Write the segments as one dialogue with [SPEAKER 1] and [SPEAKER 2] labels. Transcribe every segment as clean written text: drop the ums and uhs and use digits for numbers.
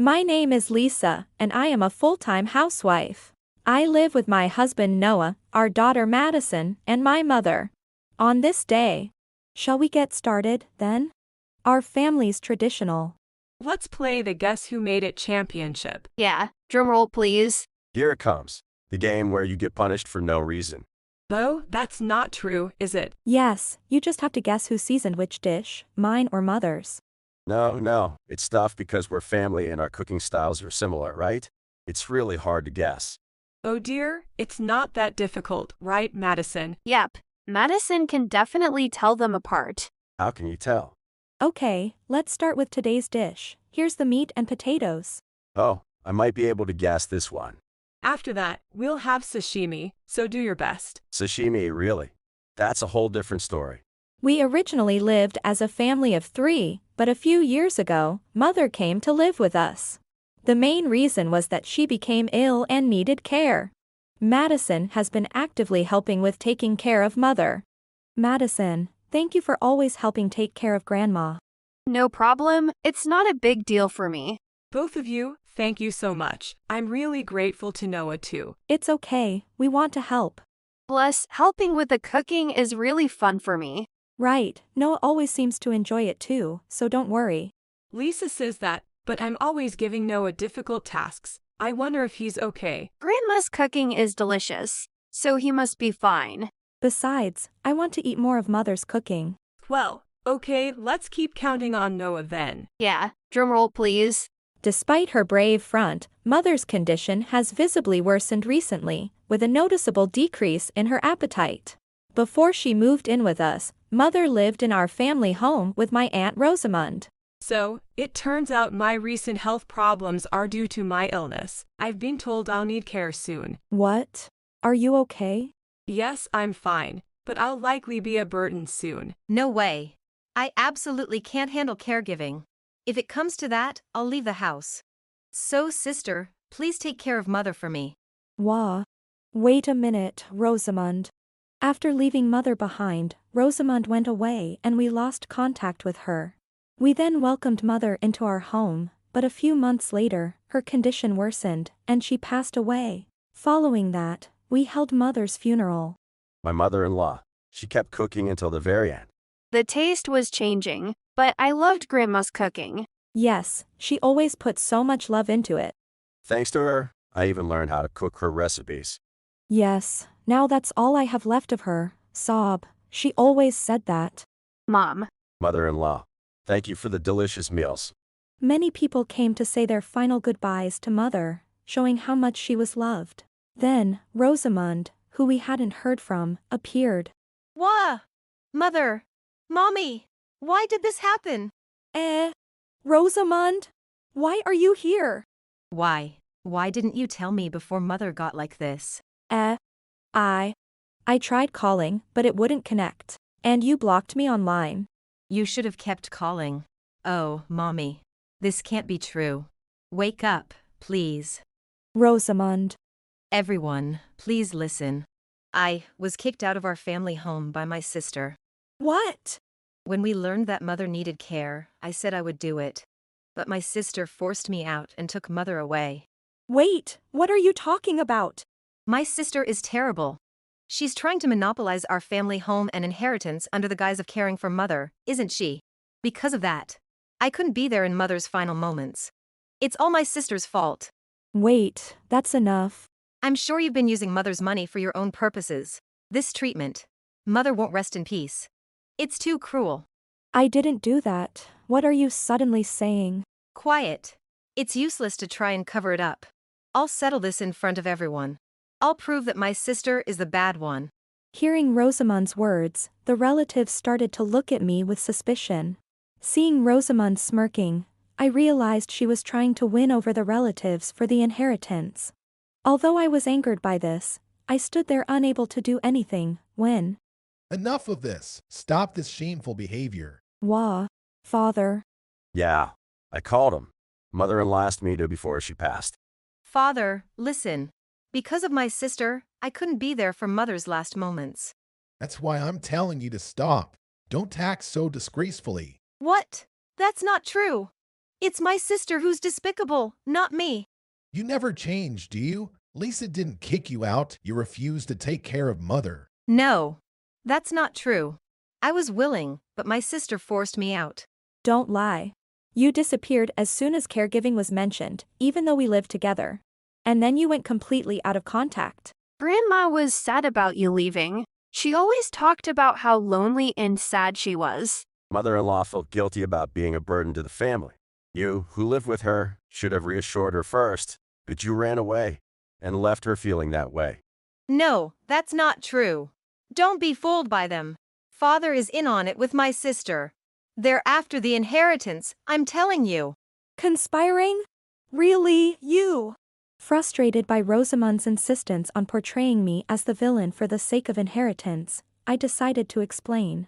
[SPEAKER 1] My name is Lisa, and I am a full-time housewife. I live with my husband Noah, our daughter Madison, and my mother. On this day. Shall we get started, then? Our family's traditional.
[SPEAKER 2] Let's play the Guess Who Made It championship.
[SPEAKER 3] Yeah, drumroll please.
[SPEAKER 4] Here it comes. The game where you get punished for no reason.
[SPEAKER 2] Though, that's not true, is it?
[SPEAKER 1] Yes, you just have to guess who seasoned which dish, mine or mother's.
[SPEAKER 4] No, it's tough because we're family and our cooking styles are similar, right? It's really hard to guess.
[SPEAKER 2] Oh dear, it's not that difficult, right, Madison?
[SPEAKER 3] Yep, Madison can definitely tell them apart.
[SPEAKER 4] How can you tell?
[SPEAKER 1] Okay, let's start with today's dish. Here's the meat and potatoes.
[SPEAKER 4] Oh, I might be able to guess this one.
[SPEAKER 2] After that, we'll have sashimi, so do your best.
[SPEAKER 4] Sashimi, really? That's a whole different story.
[SPEAKER 1] We originally lived as a family of 3, but a few years ago, Mother came to live with us. The main reason was that she became ill and needed care. Madison has been actively helping with taking care of Mother. Madison, thank you for always helping take care of Grandma.
[SPEAKER 3] No problem, it's not a big deal for me.
[SPEAKER 2] Both of you, thank you so much. I'm really grateful to Noah too.
[SPEAKER 1] It's okay, we want to help.
[SPEAKER 3] Plus, helping with the cooking is really fun for me.
[SPEAKER 1] Right, Noah always seems to enjoy it too, so don't worry.
[SPEAKER 2] Lisa says that, but I'm always giving Noah difficult tasks. I wonder if he's okay.
[SPEAKER 3] Grandma's cooking is delicious, so he must be fine.
[SPEAKER 1] Besides, I want to eat more of Mother's cooking.
[SPEAKER 2] Well, okay, let's keep counting on Noah then.
[SPEAKER 3] Yeah, drumroll please.
[SPEAKER 1] Despite her brave front, Mother's condition has visibly worsened recently, with a noticeable decrease in her appetite. Before she moved in with us, Mother lived in our family home with my Aunt Rosamond.
[SPEAKER 2] So, it turns out my recent health problems are due to my illness. I've been told I'll need care soon.
[SPEAKER 1] What? Are you okay?
[SPEAKER 2] Yes, I'm fine, but I'll likely be a burden soon.
[SPEAKER 5] No way. I absolutely can't handle caregiving. If it comes to that, I'll leave the house. So, sister, please take care of Mother for me.
[SPEAKER 1] Wah. Wait a minute, Rosamond. After leaving Mother behind, Rosamond went away and we lost contact with her. We then welcomed Mother into our home, but a few months later, her condition worsened and she passed away. Following that, we held Mother's funeral.
[SPEAKER 4] My mother-in-law. She kept cooking until the very end.
[SPEAKER 3] The taste was changing, but I loved Grandma's cooking.
[SPEAKER 1] Yes, she always put so much love into it.
[SPEAKER 4] Thanks to her, I even learned how to cook her recipes.
[SPEAKER 1] Yes, now that's all I have left of her. Sob. She always said that.
[SPEAKER 3] Mom.
[SPEAKER 4] Mother-in-law. Thank you for the delicious meals.
[SPEAKER 1] Many people came to say their final goodbyes to Mother, showing how much she was loved. Then, Rosamond, who we hadn't heard from, appeared.
[SPEAKER 5] Wah! Mother! Mommy! Why did this happen?
[SPEAKER 1] Rosamond? Why are you here?
[SPEAKER 5] Why? Why didn't you tell me before Mother got like this?
[SPEAKER 1] I tried calling, but it wouldn't connect. And you blocked me online.
[SPEAKER 5] You should have kept calling. Oh, Mommy. This can't be true. Wake up, please.
[SPEAKER 1] Rosamond.
[SPEAKER 5] Everyone, please listen. I was kicked out of our family home by my sister.
[SPEAKER 1] What?
[SPEAKER 5] When we learned that Mother needed care, I said I would do it. But my sister forced me out and took Mother away.
[SPEAKER 1] Wait, what are you talking about?
[SPEAKER 5] My sister is terrible. She's trying to monopolize our family home and inheritance under the guise of caring for Mother, isn't she? Because of that, I couldn't be there in Mother's final moments. It's all my sister's fault.
[SPEAKER 1] Wait, that's enough.
[SPEAKER 5] I'm sure you've been using Mother's money for your own purposes. This treatment. Mother won't rest in peace. It's too cruel.
[SPEAKER 1] I didn't do that. What are you suddenly saying?
[SPEAKER 5] Quiet. It's useless to try and cover it up. I'll settle this in front of everyone. I'll prove that my sister is the bad one.
[SPEAKER 1] Hearing Rosamond's words, the relatives started to look at me with suspicion. Seeing Rosamond smirking, I realized she was trying to win over the relatives for the inheritance. Although I was angered by this, I stood there unable to do anything, when...
[SPEAKER 6] Enough of this. Stop this shameful behavior.
[SPEAKER 1] Wah. Father.
[SPEAKER 4] Yeah, I called him. Mother-in-law asked me to before she passed.
[SPEAKER 5] Father, listen. Because of my sister, I couldn't be there for Mother's last moments.
[SPEAKER 6] That's why I'm telling you to stop. Don't act so disgracefully.
[SPEAKER 5] What? That's not true. It's my sister who's despicable, not me.
[SPEAKER 6] You never change, do you? Lisa didn't kick you out. You refused to take care of mother.
[SPEAKER 5] No, that's not true. I was willing, but my sister forced me out.
[SPEAKER 1] Don't lie. You disappeared as soon as caregiving was mentioned, even though we lived together. And then you went completely out of contact.
[SPEAKER 3] Grandma was sad about you leaving. She always talked about how lonely and sad she was.
[SPEAKER 4] Mother-in-law felt guilty about being a burden to the family. You, who lived with her, should have reassured her first, but you ran away and left her feeling that way.
[SPEAKER 5] No, that's not true. Don't be fooled by them. Father is in on it with my sister. They're after the inheritance, I'm telling you.
[SPEAKER 1] Conspiring? Really, you? Frustrated by Rosamund's insistence on portraying me as the villain for the sake of inheritance, I decided to explain.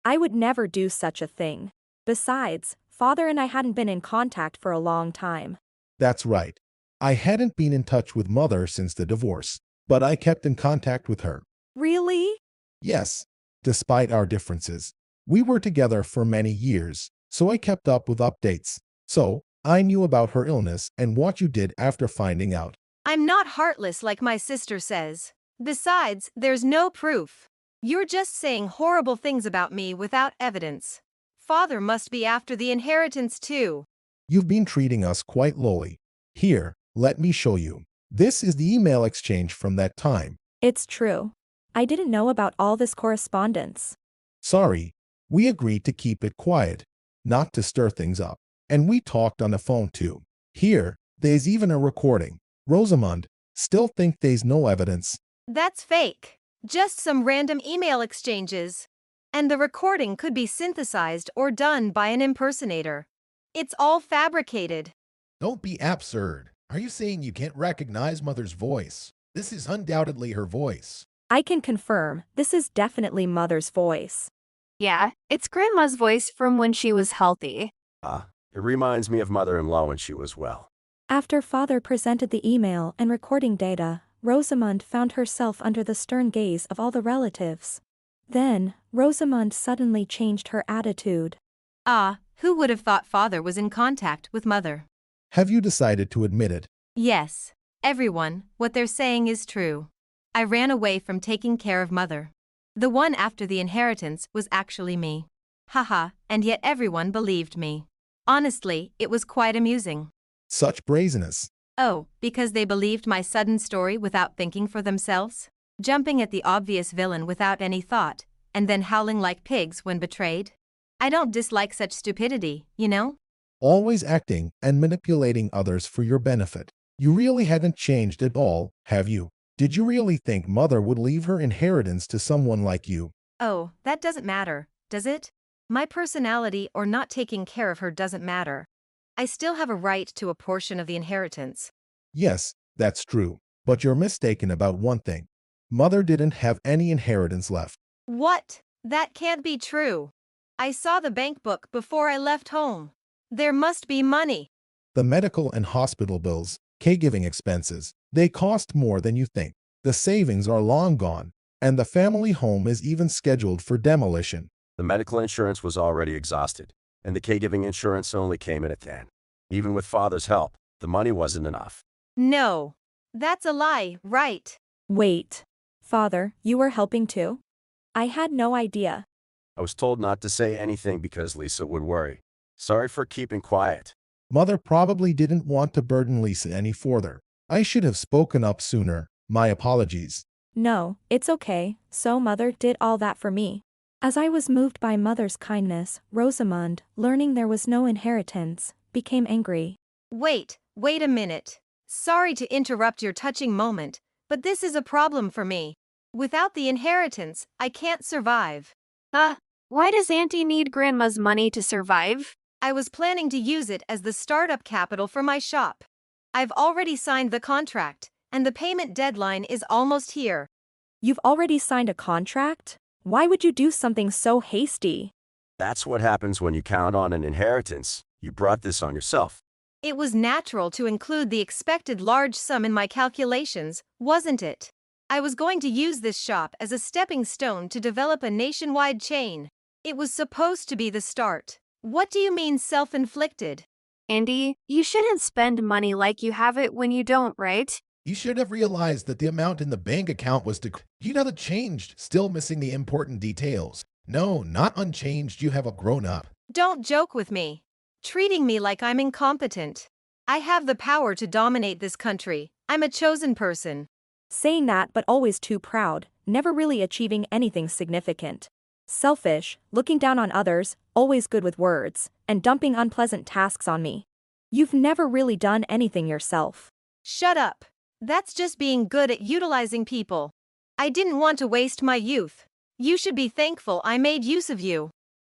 [SPEAKER 1] I would never do such a thing. Besides, Father and I hadn't been in contact for a long time.
[SPEAKER 6] That's right. I hadn't been in touch with mother since the divorce, but I kept in contact with her.
[SPEAKER 1] Really?
[SPEAKER 6] Yes, despite our differences. We were together for many years, so I kept up with updates. So, I knew about her illness and what you did after finding out.
[SPEAKER 5] I'm not heartless like my sister says. Besides, there's no proof. You're just saying horrible things about me without evidence. Father must be after the inheritance too.
[SPEAKER 6] You've been treating us quite lowly. Here, let me show you. This is the email exchange from that time.
[SPEAKER 1] It's true. I didn't know about all this correspondence.
[SPEAKER 6] Sorry, we agreed to keep it quiet, not to stir things up. And we talked on the phone too. Here, there's even a recording. Rosamund, still think there's no evidence?
[SPEAKER 5] That's fake. Just some random email exchanges. And the recording could be synthesized or done by an impersonator. It's all fabricated.
[SPEAKER 6] Don't be absurd. Are you saying you can't recognize mother's voice? This is undoubtedly her voice.
[SPEAKER 1] I can confirm, this is definitely Mother's voice.
[SPEAKER 3] Yeah, it's Grandma's voice from when she was healthy.
[SPEAKER 4] It reminds me of mother-in-law when she was well.
[SPEAKER 1] After Father presented the email and recording data, Rosamund found herself under the stern gaze of all the relatives. Then, Rosamund suddenly changed her attitude.
[SPEAKER 5] Who would have thought Father was in contact with Mother?
[SPEAKER 6] Have you decided to admit it?
[SPEAKER 5] Yes. Everyone, what they're saying is true. I ran away from taking care of Mother. The one after the inheritance was actually me. Haha, and yet everyone believed me. Honestly, it was quite amusing.
[SPEAKER 6] Such brazenness.
[SPEAKER 5] Oh, because they believed my sudden story without thinking for themselves? Jumping at the obvious villain without any thought, and then howling like pigs when betrayed? I don't dislike such stupidity, you know?
[SPEAKER 6] Always acting and manipulating others for your benefit. You really hadn't changed at all, have you? Did you really think mother would leave her inheritance to someone like you?
[SPEAKER 5] Oh, that doesn't matter, does it? My personality or not taking care of her doesn't matter. I still have a right to a portion of the inheritance.
[SPEAKER 6] Yes, that's true. But you're mistaken about one thing. Mother didn't have any inheritance left.
[SPEAKER 5] What? That can't be true. I saw the bank book before I left home. There must be money.
[SPEAKER 6] The medical and hospital bills, caregiving expenses, they cost more than you think. The savings are long gone, and the family home is even scheduled for demolition.
[SPEAKER 4] The medical insurance was already exhausted, and the caregiving insurance only came in at the end. Even with Father's help, the money wasn't enough.
[SPEAKER 5] No. That's a lie, right?
[SPEAKER 1] Wait. Father, you were helping too? I had no idea.
[SPEAKER 4] I was told not to say anything because Lisa would worry. Sorry for keeping quiet.
[SPEAKER 6] Mother probably didn't want to burden Lisa any further. I should have spoken up sooner. My apologies.
[SPEAKER 1] No, it's okay, so Mother did all that for me. As I was moved by Mother's kindness, Rosamund, learning there was no inheritance, became angry.
[SPEAKER 5] Wait a minute. Sorry to interrupt your touching moment, but this is a problem for me. Without the inheritance, I can't survive.
[SPEAKER 3] Why does Auntie need Grandma's money to survive?
[SPEAKER 5] I was planning to use it as the startup capital for my shop. I've already signed the contract, and the payment deadline is almost here.
[SPEAKER 1] You've already signed a contract? Why would you do something so hasty?
[SPEAKER 4] That's what happens when you count on an inheritance. You brought this on yourself.
[SPEAKER 5] It was natural to include the expected large sum in my calculations, wasn't it? I was going to use this shop as a stepping stone to develop a nationwide chain. It was supposed to be the start. What do you mean self-inflicted?
[SPEAKER 3] Andy, you shouldn't spend money like you have it when you don't, right?
[SPEAKER 6] You should have realized that the amount in the bank account was you know, changed, still missing the important details. No, not unchanged, you have a grown up.
[SPEAKER 5] Don't joke with me. Treating me like I'm incompetent. I have the power to dominate this country. I'm a chosen person.
[SPEAKER 1] Saying that but always too proud, never really achieving anything significant. Selfish, looking down on others, always good with words, and dumping unpleasant tasks on me. You've never really done anything yourself.
[SPEAKER 5] Shut up. That's just being good at utilizing people. I didn't want to waste my youth. You should be thankful I made use of you.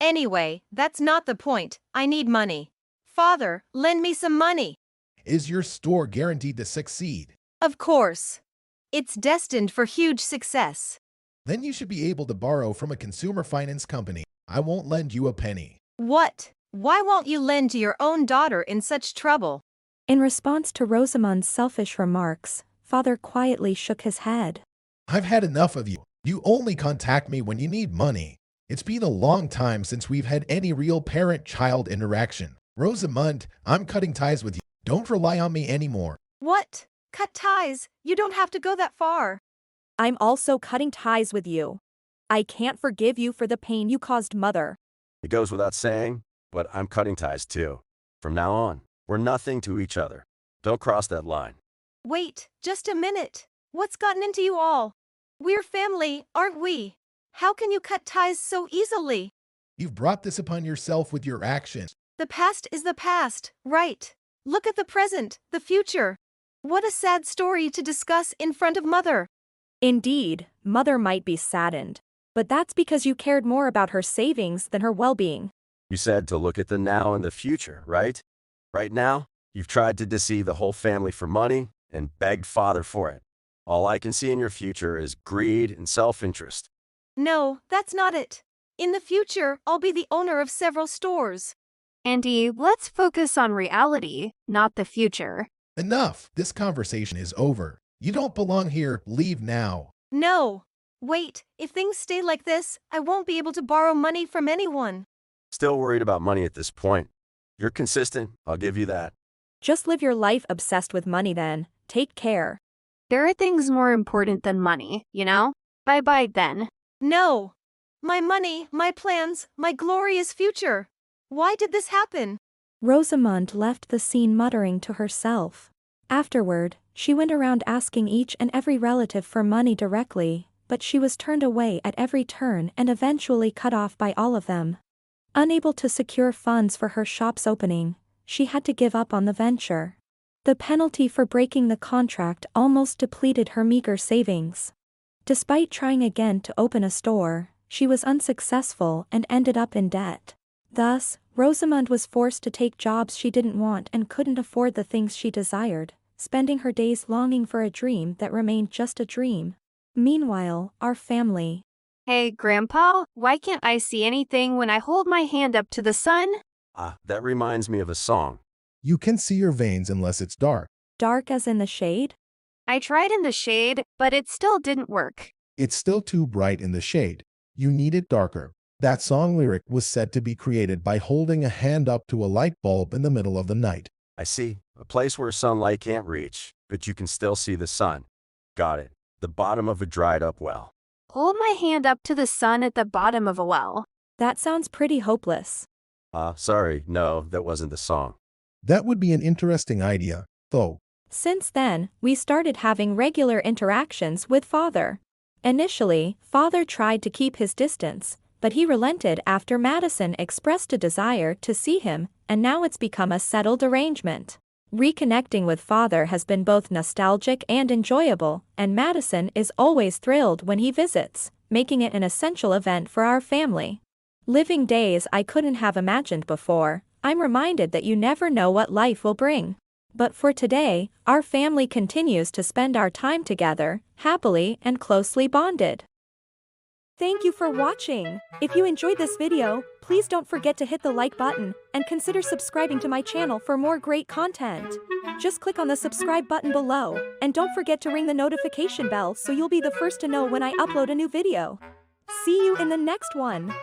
[SPEAKER 5] Anyway, that's not the point. I need money. Father, lend me some money.
[SPEAKER 6] Is your store guaranteed to succeed?
[SPEAKER 5] Of course. It's destined for huge success.
[SPEAKER 6] Then you should be able to borrow from a consumer finance company. I won't lend you a penny.
[SPEAKER 5] What? Why won't you lend to your own daughter in such trouble?
[SPEAKER 1] In response to Rosamund's selfish remarks, Father quietly shook his head.
[SPEAKER 6] I've had enough of you. You only contact me when you need money. It's been a long time since we've had any real parent-child interaction. Rosamund, I'm cutting ties with you. Don't rely on me anymore.
[SPEAKER 5] What? Cut ties? You don't have to go that far.
[SPEAKER 1] I'm also cutting ties with you. I can't forgive you for the pain you caused Mother.
[SPEAKER 4] It goes without saying, but I'm cutting ties too. From now on, we're nothing to each other. Don't cross that line.
[SPEAKER 5] Wait, just a minute. What's gotten into you all? We're family, aren't we? How can you cut ties so easily?
[SPEAKER 6] You've brought this upon yourself with your actions.
[SPEAKER 5] The past is the past, right? Look at the present, the future. What a sad story to discuss in front of Mother.
[SPEAKER 1] Indeed, Mother might be saddened. But that's because you cared more about her savings than her well-being.
[SPEAKER 4] You said to look at the now and the future, right? Right now, you've tried to deceive the whole family for money and begged Father for it. All I can see in your future is greed and self-interest.
[SPEAKER 5] No, that's not it. In the future, I'll be the owner of several stores.
[SPEAKER 3] Andy, let's focus on reality, not the future.
[SPEAKER 6] Enough. This conversation is over. You don't belong here. Leave now.
[SPEAKER 5] No. Wait, if things stay like this, I won't be able to borrow money from anyone.
[SPEAKER 4] Still worried about money at this point. You're consistent, I'll give you that.
[SPEAKER 1] Just live your life obsessed with money then. Take care.
[SPEAKER 3] There are things more important than money, you know? Bye-bye then.
[SPEAKER 5] No. My money, my plans, my glorious future. Why did this happen?
[SPEAKER 1] Rosamund left the scene muttering to herself. Afterward, she went around asking each and every relative for money directly, but she was turned away at every turn and eventually cut off by all of them. Unable to secure funds for her shop's opening, she had to give up on the venture. The penalty for breaking the contract almost depleted her meager savings. Despite trying again to open a store, she was unsuccessful and ended up in debt. Thus, Rosamund was forced to take jobs she didn't want and couldn't afford the things she desired, spending her days longing for a dream that remained just a dream. Meanwhile, our family.
[SPEAKER 3] Hey, Grandpa, why can't I see anything when I hold my hand up to the sun?
[SPEAKER 4] That reminds me of a song.
[SPEAKER 6] You can see your veins unless it's dark.
[SPEAKER 1] Dark as in the shade?
[SPEAKER 3] I tried in the shade, but it still didn't work.
[SPEAKER 6] It's still too bright in the shade. You need it darker. That song lyric was said to be created by holding a hand up to a light bulb in the middle of the night.
[SPEAKER 4] I see. A place where sunlight can't reach, but you can still see the sun. Got it. The bottom of a dried up well.
[SPEAKER 3] Hold my hand up to the sun at the bottom of a well.
[SPEAKER 1] That sounds pretty hopeless.
[SPEAKER 4] Sorry, no, that wasn't the song.
[SPEAKER 6] That would be an interesting idea, though.
[SPEAKER 1] Since then, we started having regular interactions with Father. Initially, Father tried to keep his distance, but he relented after Madison expressed a desire to see him, and now it's become a settled arrangement. Reconnecting with Father has been both nostalgic and enjoyable, and Madison is always thrilled when he visits, making it an essential event for our family. Living days I couldn't have imagined before, I'm reminded that you never know what life will bring. But for today, our family continues to spend our time together, happily and closely bonded. Thank you for watching. If you enjoyed this video, please don't forget to hit the like button and consider subscribing to my channel for more great content. Just click on the subscribe button below, and don't forget to ring the notification bell so you'll be the first to know when I upload a new video. See you in the next one.